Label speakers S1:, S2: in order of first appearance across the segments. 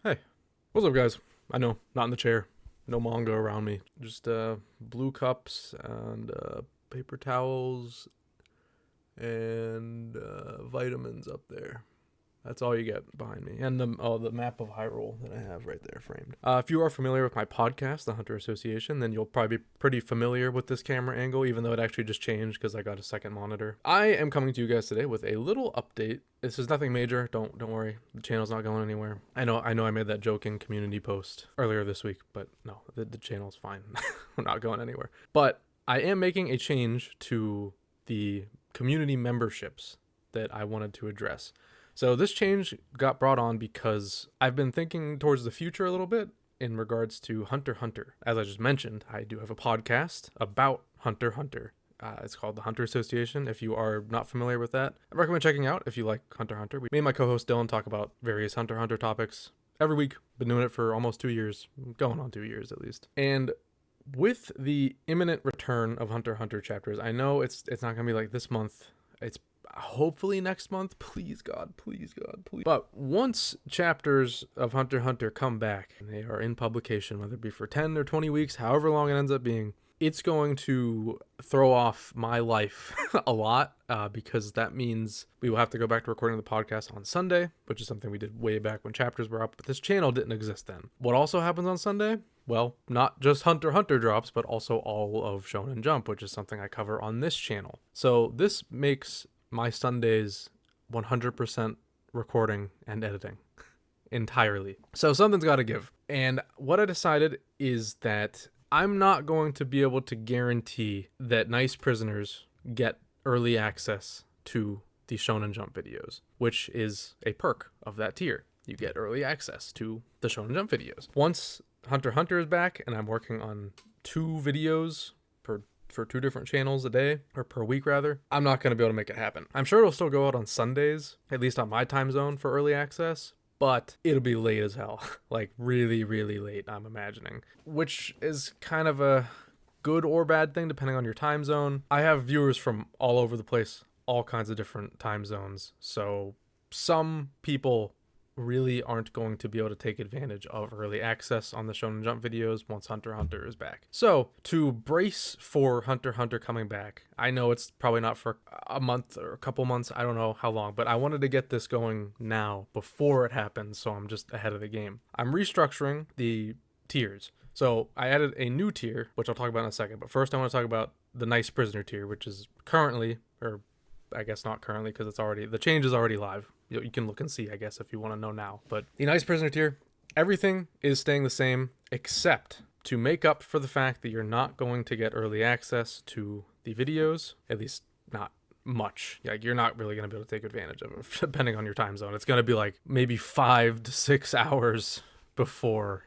S1: Hey, what's up, guys? I know, not in the chair, no manga around me, just blue cups and paper towels and vitamins up there. That's all you get behind me, and the map of Hyrule that I have right there framed. If you are familiar with my podcast, The Hunter Association, then you'll probably be pretty familiar with this camera angle, even though it actually just changed because I got a second monitor. I am coming to you guys today with a little update. This is nothing major. Don't worry. The channel's not going anywhere. I know. I made that joking community post earlier this week, but no, the channel's fine. We're not going anywhere. But I am making a change to the community memberships that I wanted to address. So this change got brought on because I've been thinking towards the future a little bit in regards to Hunter x Hunter. As I just mentioned, I do have a podcast about Hunter x Hunter. It's called the Hunter Association. If you are not familiar with that, I recommend checking out if you like Hunter x Hunter. Me and my co-host Dylan talk about various Hunter x Hunter topics every week. Been doing it for almost 2 years, going on 2 years at least. And with the imminent return of Hunter x Hunter chapters, I know it's not going to be like this month. It's hopefully next month. Please God, please God, please. But once chapters of Hunter x Hunter come back and they are in publication, whether it be for 10 or 20 weeks, however long it ends up being, it's going to throw off my life a lot because that means we will have to go back to recording the podcast on Sunday, which is something we did way back when chapters were up, but this channel didn't exist then. What also happens on Sunday? Well, not just Hunter x Hunter drops, but also all of Shonen Jump, which is something I cover on this channel. So this makes my Sundays 100% recording and editing entirely. So something's got to give. And what I decided is that I'm not going to be able to guarantee that Nice Prisoners get early access to the Shonen Jump videos, which is a perk of that tier. You get early access to the Shonen Jump videos. Once Hunter x Hunter is back and I'm working on 2 videos for 2 different channels a day, or per week rather, I'm not going to be able to make it happen. I'm sure it'll still go out on Sundays, at least on my time zone for early access, but it'll be late as hell. Like really, really late, I'm imagining. Which is kind of a good or bad thing depending on your time zone. I have viewers from all over the place, all kinds of different time zones, so some people really aren't going to be able to take advantage of early access on the Shonen Jump videos once Hunter x Hunter is back. So, to brace for Hunter x Hunter coming back, I know it's probably not for a month or a couple months, I don't know how long, but I wanted to get this going now before it happens, so I'm just ahead of the game. I'm restructuring the tiers. So, I added a new tier, which I'll talk about in a second, but first I want to talk about the Nice Prisoner tier, which is currently, or I guess not currently because the change is already live. You can look and see, I guess, if you want to know now. But the Nice Prisoner tier, everything is staying the same except to make up for the fact that you're not going to get early access to the videos, at least not much. Like, you're not really going to be able to take advantage of it depending on your time zone. It's going to be like maybe 5 to 6 hours before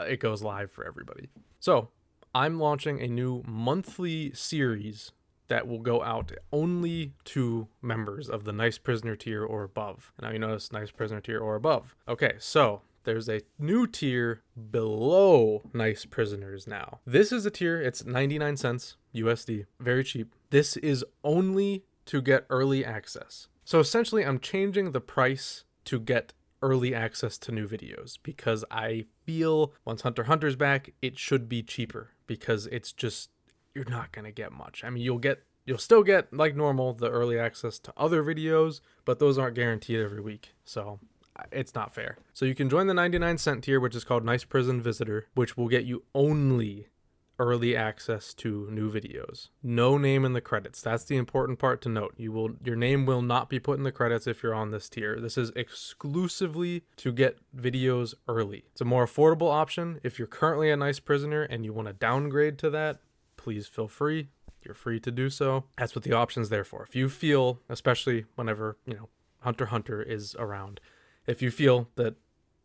S1: it goes live for everybody. So I'm launching a new monthly series that will go out only to members of the Nice Prisoner tier or above. Now you notice Nice Prisoner tier or above. Okay, so there's a new tier below Nice Prisoners now. This is a tier, it's 99 cents USD, very cheap. This is only to get early access. So essentially I'm changing the price to get early access to new videos because I feel once Hunter x Hunter's back, it should be cheaper because it's just, you're not going to get much. I mean, you'll still get, like normal, the early access to other videos, but those aren't guaranteed every week. So it's not fair. So you can join the 99-cent tier, which is called Nice Prison Visitor, which will get you only early access to new videos. No name in the credits. That's the important part to note. Your name will not be put in the credits if you're on this tier. This is exclusively to get videos early. It's a more affordable option. If you're currently a Nice Prisoner and you want to downgrade to that, please feel free. You're free to do so. That's what the option's there for. If you feel, especially whenever, Hunter x Hunter is around, if you feel that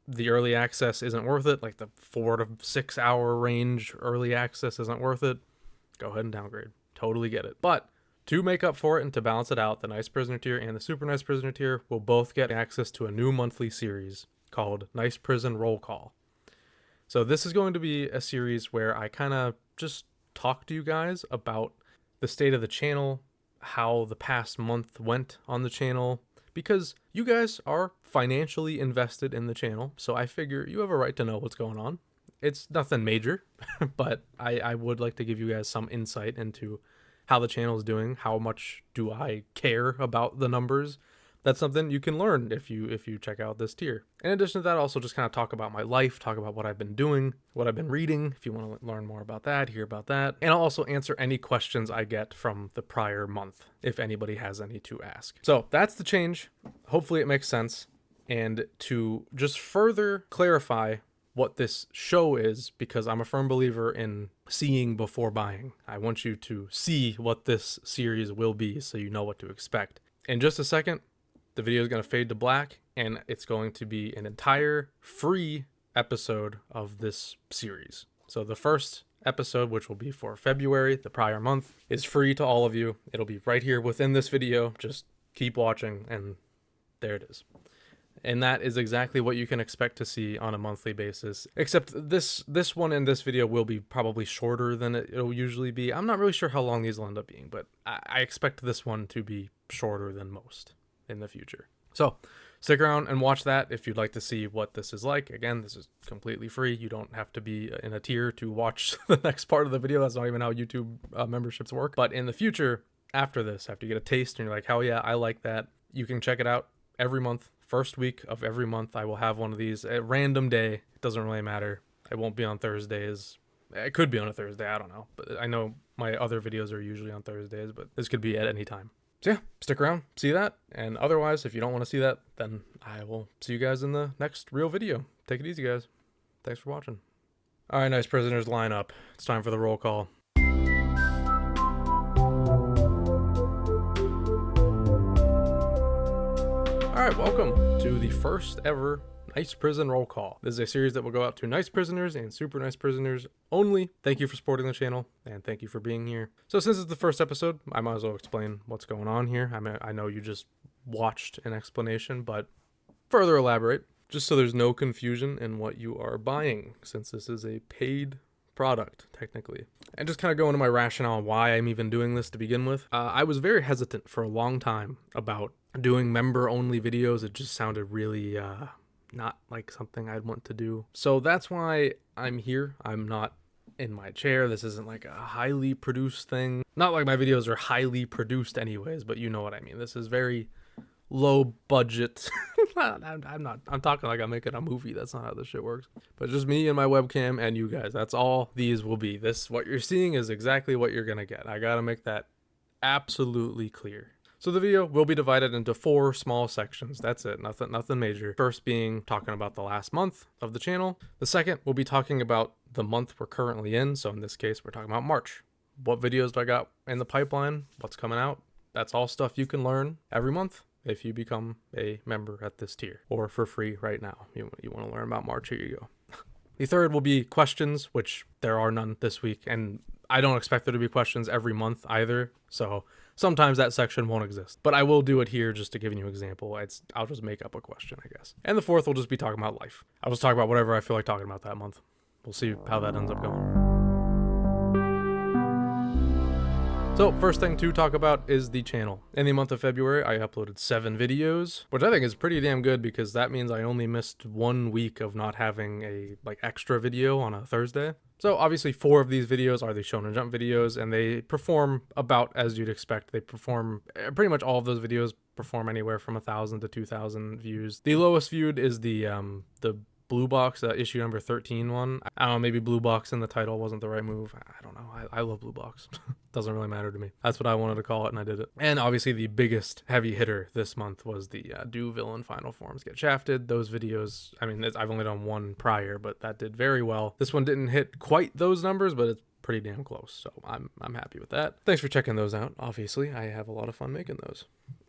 S1: the early access isn't worth it, like the 4 to 6 hour range early access isn't worth it, go ahead and downgrade. Totally get it. But to make up for it and to balance it out, the Nice Prisoner tier and the Super Nice Prisoner tier will both get access to a new monthly series called Nice Prison Roll Call. So this is going to be a series where I kind of just talk to you guys about the state of the channel, how the past month went on the channel, because you guys are financially invested in the channel, so I figure you have a right to know what's going on. It's nothing major, but I would like to give you guys some insight into how the channel is doing. How much do I care about the numbers? That's something you can learn if you check out this tier. In addition to that, also just kind of talk about my life, talk about what I've been doing, what I've been reading, if you want to learn more about that, hear about that. And I'll also answer any questions I get from the prior month, if anybody has any to ask. So that's the change. Hopefully it makes sense. And to just further clarify what this show is, because I'm a firm believer in seeing before buying. I want you to see what this series will be so you know what to expect. In just a second, the video is going to fade to black, and it's going to be an entire free episode of this series. So the first episode, which will be for February, the prior month, is free to all of you. It'll be right here within this video. Just keep watching, and there it is. And that is exactly what you can expect to see on a monthly basis. Except this one in this video will be probably shorter than it'll usually be. I'm not really sure how long these will end up being, but I expect this one to be shorter than most in the future. So stick around and watch that if you'd like to see what this is like. Again, this is completely free. You don't have to be in a tier to watch the next part of the video. That's not even how YouTube memberships work. But in the future, after this, after you get a taste and you're like, hell yeah, I like that, you can check it out every month. First week of every month, I will have one of these at random day. It doesn't really matter. It won't be on Thursdays. It could be on a Thursday. I don't know. But I know my other videos are usually on Thursdays, but this could be at any time. So yeah, stick around, see that. And otherwise, if you don't want to see that, then I will see you guys in the next real video. Take it easy, guys. Thanks for watching. All right, nice prisoners, line up. It's time for the roll call. All right, welcome to the first ever Nice Prison Roll Call. This is a series that will go out to nice prisoners and super nice prisoners only. Thank you for supporting the channel, and thank you for being here. So since it's the first episode, I might as well explain what's going on here. I know you just watched an explanation, but further elaborate, just so there's no confusion in what you are buying, since this is a paid product, technically. And just kind of go into my rationale on why I'm even doing this to begin with. I was very hesitant for a long time about doing member-only videos. It just sounded really not like something I'd want to do. So that's why I'm here. I'm not in my chair. This isn't like a highly produced thing. Not like my videos are highly produced anyways, but you know what I mean. This is very low budget. I'm talking like I'm making a movie. That's not how this shit works. But just me and my webcam and you guys. That's all these will be. What you're seeing is exactly what you're gonna get. I gotta make that absolutely clear. So the video will be divided into 4 small sections. That's it, nothing major. First being talking about the last month of the channel. The second will be talking about the month we're currently in. So in this case, we're talking about March. What videos do I got in the pipeline? What's coming out? That's all stuff you can learn every month if you become a member at this tier, or for free right now. You want to learn about March, here you go. The third will be questions, which there are none this week, and I don't expect there to be questions every month either. So sometimes that section won't exist, but I will do it here just to give you an example. I'll just make up a question, I guess. And the fourth will just be talking about life. I'll just talk about whatever I feel like talking about that month. We'll see how that ends up going. So first thing to talk about is the channel. In the month of February, I uploaded 7 videos, which I think is pretty damn good because that means I only missed 1 week of not having a extra video on a Thursday. So obviously 4 of these videos are the Shonen Jump videos, and they perform about as you'd expect. They perform, pretty much all of those videos perform anywhere from 1,000 to 2,000 views. The lowest viewed is the Blue Box, issue number 13 one. I don't know, maybe Blue Box in the title wasn't the right move. I don't know. I love Blue Box. Doesn't really matter to me. That's what I wanted to call it, and I did it. And obviously the biggest heavy hitter this month was the Do Villain Final Forms Get Shafted. Those videos, I mean, I've only done 1 prior, but that did very well. This one didn't hit quite those numbers, but it's pretty damn close, so I'm happy with that. Thanks for checking those out. Obviously, I have a lot of fun making those.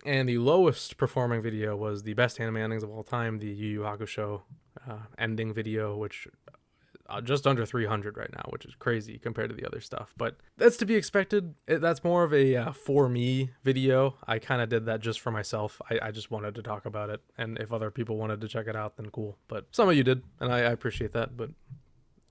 S1: And the lowest performing video was the best anime endings of all time, the Yu Yu Hakusho ending video, which just under 300 right now, which is crazy compared to the other stuff, but that's to be expected. That's more of a for me video. I kind of did that just for myself. I just wanted to talk about it, and if other people wanted to check it out, then cool. But some of you did, and I appreciate that, but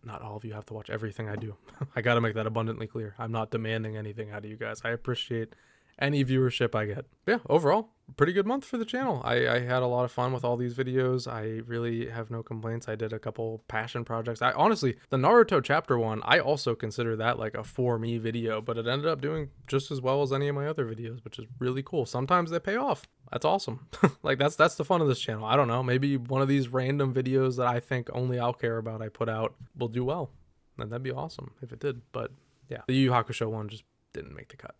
S1: not all of you have to watch everything I do. I gotta make that abundantly clear. I'm not demanding anything out of you guys. I appreciate any viewership I get. Yeah, overall, pretty good month for the channel. I had a lot of fun with all these videos. I really have no complaints. I did a couple passion projects. I honestly, the Naruto chapter one, I also consider that like a for me video, but it ended up doing just as well as any of my other videos, which is really cool. Sometimes they pay off. That's awesome. Like that's the fun of this channel. I don't know, maybe one of these random videos that I think only I'll care about I put out will do well. And that'd be awesome if it did. But yeah, the Yu Yu Hakusho one just didn't make the cut.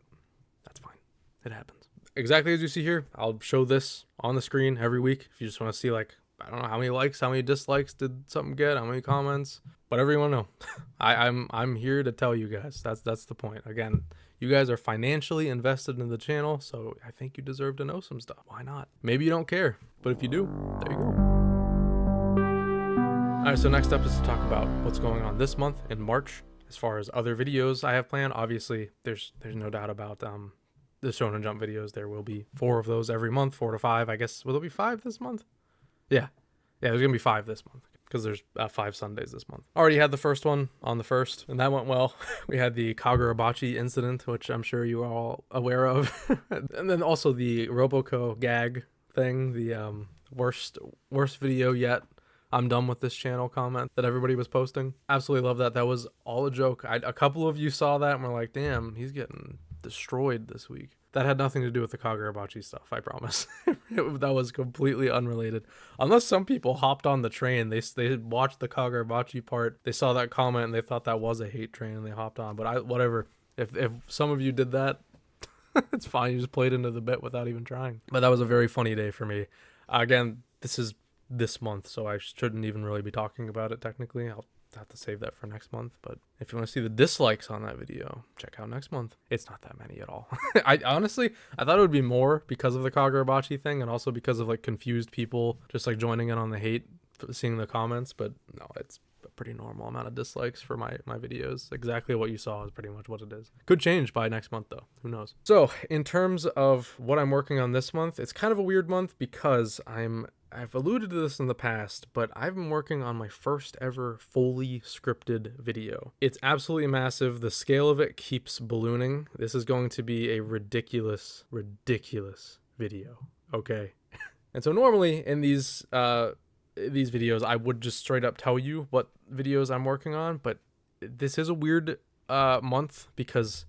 S1: That's fine. It happens. Exactly as you see here, I'll show this on the screen every week. If you just want to see, like, I don't know how many likes, how many dislikes did something get, how many comments, whatever you want to know. I'm here to tell you guys. That's the point. Again, you guys are financially invested in the channel, so I think you deserve to know some stuff. Why not? Maybe you don't care, but if you do, there you go. All right, so next up is to talk about what's going on this month in March. As far as other videos I have planned, obviously there's no doubt about the Shonen Jump videos. There will be 4 of those every month, 4 to 5, I guess. Will there be 5 this month? Yeah, there's gonna be 5 this month because there's 5 Sundays this month. Already had the first one on the 1st, and that went well. We had the Kagurabachi incident, which I'm sure you are all aware of, and then also the Roboko gag thing, the worst video yet. I'm done with this channel comment that everybody was posting. Absolutely love that. That was all a joke. A couple of you saw that and were like, damn, he's getting destroyed this week. That had nothing to do with the Kagurabachi stuff, I promise. That was completely unrelated. Unless some people hopped on the train, they watched the Kagurabachi part, they saw that comment and they thought that was a hate train and they hopped on. But whatever. If some of you did that, it's fine. You just played into the bit without even trying. But that was a very funny day for me. Again, this is this month, so I shouldn't even really be talking about it technically. I'll have to save that for next month. But if you want to see the dislikes on that video, check out next month. It's not that many at all. I honestly thought it would be more because of the Kagurabachi thing and also because of like confused people just like joining in on the hate, seeing the comments. But no, it's a pretty normal amount of dislikes for my videos. Exactly what you saw is pretty much what it is. Could change by next month though, who knows. So in terms of what I'm working on this month, it's kind of a weird month because I've alluded to this in the past, but I've been working on my first ever fully scripted video. It's absolutely massive. The scale of it keeps ballooning. This is going to be a ridiculous video, okay? And so normally in these videos, I would just straight up tell you what videos I'm working on, but this is a weird month because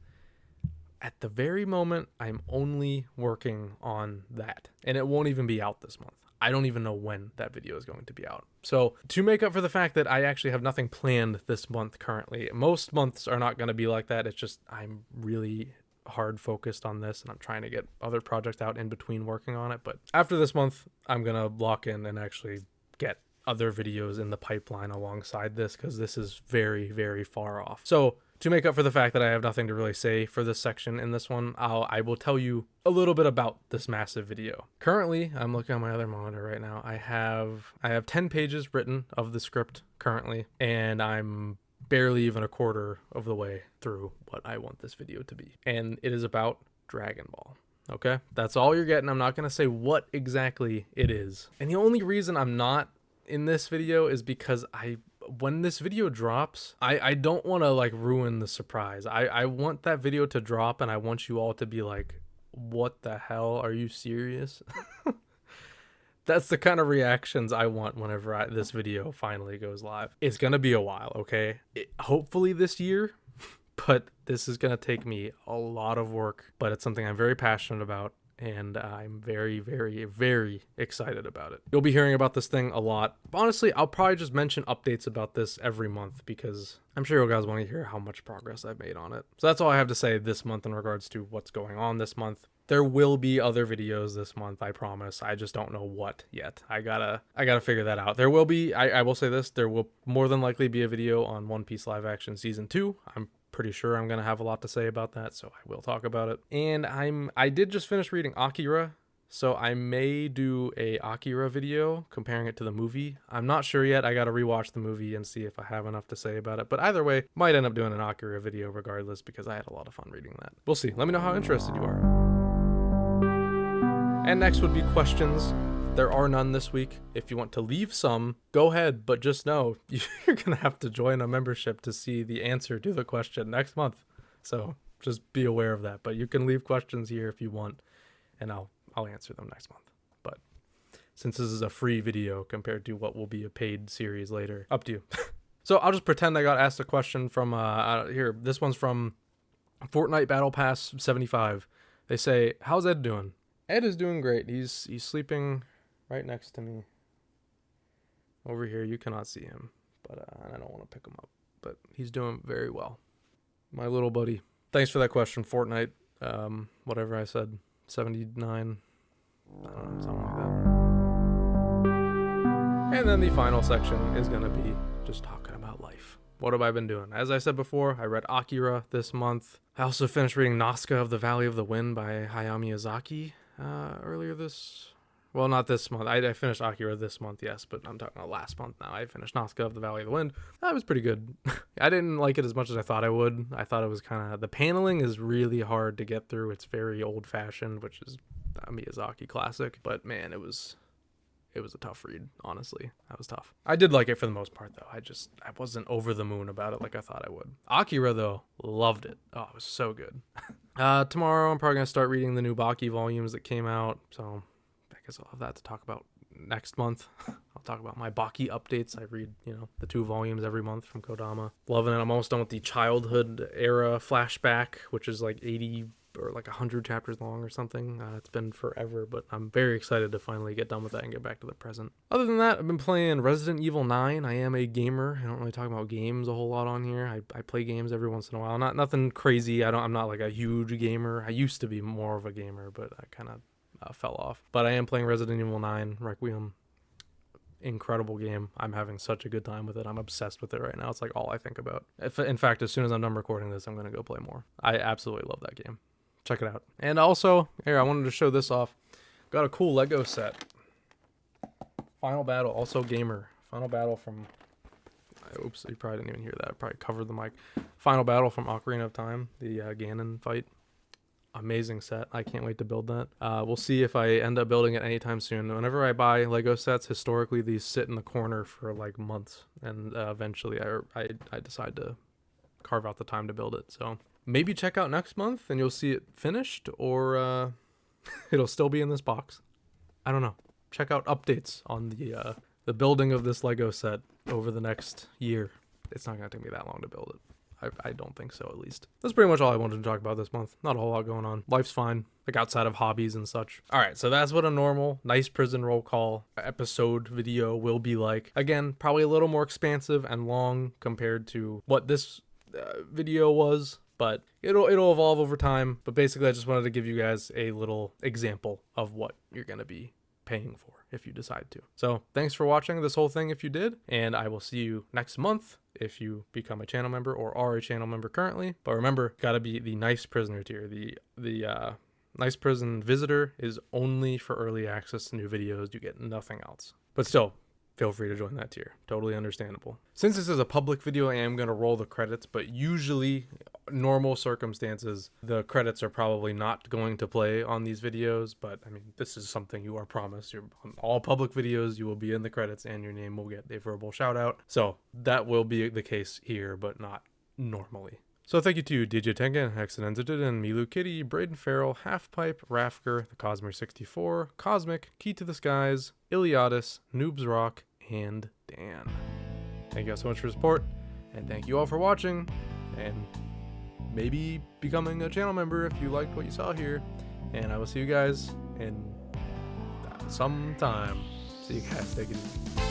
S1: at the very moment, I'm only working on that, and it won't even be out this month. I don't even know when that video is going to be out. So to make up for the fact that I actually have nothing planned this month currently, most months are not going to be like that. It's just I'm really hard focused on this and I'm trying to get other projects out in between working on it. But after this month, I'm going to lock in and actually get other videos in the pipeline alongside this because this is very, very far off. So to make up for the fact that I have nothing to really say for this section in this one, I will tell you a little bit about this massive video. Currently, I'm looking on my other monitor right now. I have 10 pages written of the script currently, and I'm barely even a quarter of the way through what I want this video to be. And it is about Dragon Ball. Okay? That's all you're getting. I'm not going to say what exactly it is. And the only reason I'm not in this video is because when this video drops, I don't want to like ruin the surprise. I want that video to drop and I want you all to be like, what the hell? Are you serious? That's the kind of reactions I want whenever this video finally goes live. It's going to be a while, okay? Hopefully this year, but this is going to take me a lot of work, but it's something I'm very passionate about. And I'm very, very, very excited about it. You'll be hearing about this thing a lot. Honestly, I'll probably just mention updates about this every month because I'm sure you guys want to hear how much progress I've made on it. So that's all I have to say this month in regards to what's going on this month. There will be other videos this month, I promise. I just don't know what yet. I gotta figure that out. There will be, I will say this, there will more than likely be a video on One Piece live action season 2. I'm pretty sure I'm gonna have a lot to say about that, so I will talk about it. And I did just finish reading Akira, so I may do a Akira video comparing it to the movie. I'm not sure yet. I gotta rewatch the movie and see if I have enough to say about it, but either way, might end up doing an Akira video regardless because I had a lot of fun reading that. We'll see. Let me know how interested you are. And next would be questions. There are none this week. If you want to leave some, go ahead, but just know you're gonna have to join a membership to see the answer to the question next month. So just be aware of that. But you can leave questions here if you want, and I'll answer them next month. But since this is a free video compared to what will be a paid series later, up to you. So I'll just pretend I got asked a question from here. This one's from Fortnite Battle Pass 75. They say, "How's Ed doing?" Ed is doing great. He's sleeping right next to me. Over here, you cannot see him, but I don't want to pick him up. But he's doing very well. My little buddy. Thanks for that question, Fortnite. Whatever I said, 79. I don't know, something like that. And then the final section is going to be just talking about life. What have I been doing? As I said before, I read Akira this month. I also finished reading Nazca of the Valley of the Wind by Hayao Miyazaki earlier this... Well, not this month. I finished Akira this month, yes, but I'm talking about last month now. I finished Nazca of the Valley of the Wind. That was pretty good. I didn't like it as much as I thought I would. I thought it was kind of... The paneling is really hard to get through. It's very old-fashioned, which is a Miyazaki classic. But, man, it was a tough read, honestly. That was tough. I did like it for the most part, though. I wasn't over the moon about it like I thought I would. Akira, though, loved it. Oh, it was so good. Tomorrow, I'm probably going to start reading the new Baki volumes that came out, so... I guess I'll have that to talk about next month. I'll talk about my Baki updates. I read, the 2 volumes every month from Kodama. Loving it. I'm almost done with the childhood era flashback, which is like 80 or like 100 chapters long or something. It's been forever, but I'm very excited to finally get done with that and get back to the present. Other than that, I've been playing Resident Evil 9. I am a gamer. I don't really talk about games a whole lot on here. I play games every once in a while. Nothing crazy. I'm not like a huge gamer. I used to be more of a gamer, but I kind of fell off. But I am playing Resident Evil 9 Requiem. Incredible game. I'm having such a good time with it. I'm obsessed with it right now. It's like all I think about. In fact, as soon as I'm done recording this, I'm going to go play more. I absolutely love that game. Check it out. And also, here, I wanted to show this off. Got a cool Lego set. Final Battle, also gamer. Final Battle from... Oops, you probably didn't even hear that. I probably covered the mic. Final Battle from Ocarina of Time, the Ganon fight. Amazing set. I can't wait to build that. We'll see if I end up building it anytime soon. Whenever I buy Lego sets, historically these sit in the corner for like months, and eventually I decide to carve out the time to build it. So maybe check out next month and you'll see it finished, or it'll still be in this box. I don't know. Check out updates on the building of this Lego set over the next year. It's not gonna take me that long to build it. I don't think so, at least. That's pretty much all I wanted to talk about this month. Not a whole lot going on. Life's fine, like outside of hobbies and such. All right, so that's what a normal Nice Prison Roll Call episode video will be like. Again, probably a little more expansive and long compared to what this video was, but it'll evolve over time. But basically, I just wanted to give you guys a little example of what you're going to be paying for if you decide to. So thanks for watching this whole thing if you did, and I will see you next month if you become a channel member or are a channel member currently. But remember, gotta be the Nice Prisoner tier. The Nice Prison Visitor is only for early access to new videos. You get nothing else. But still, feel free to join that tier. Totally understandable. Since this is a public video, I am going to roll the credits, but usually, normal circumstances, the credits are probably not going to play on these videos, but I mean, this is something you are promised. On all public videos, you will be in the credits and your name will get a verbal shout out. So that will be the case here, but not normally. So thank you to DJ Tengen, Hexenenzited, and Milu Kitty, Braden Farrell, Halfpipe, Rafker, The Cosmer 64, Cosmic, Key to the Skies, Iliadis, Noobs Rock, and Dan. Thank you guys so much for your support, and thank you all for watching, and maybe becoming a channel member if you liked what you saw here, and I will see you guys in some time. See you guys, take it easy.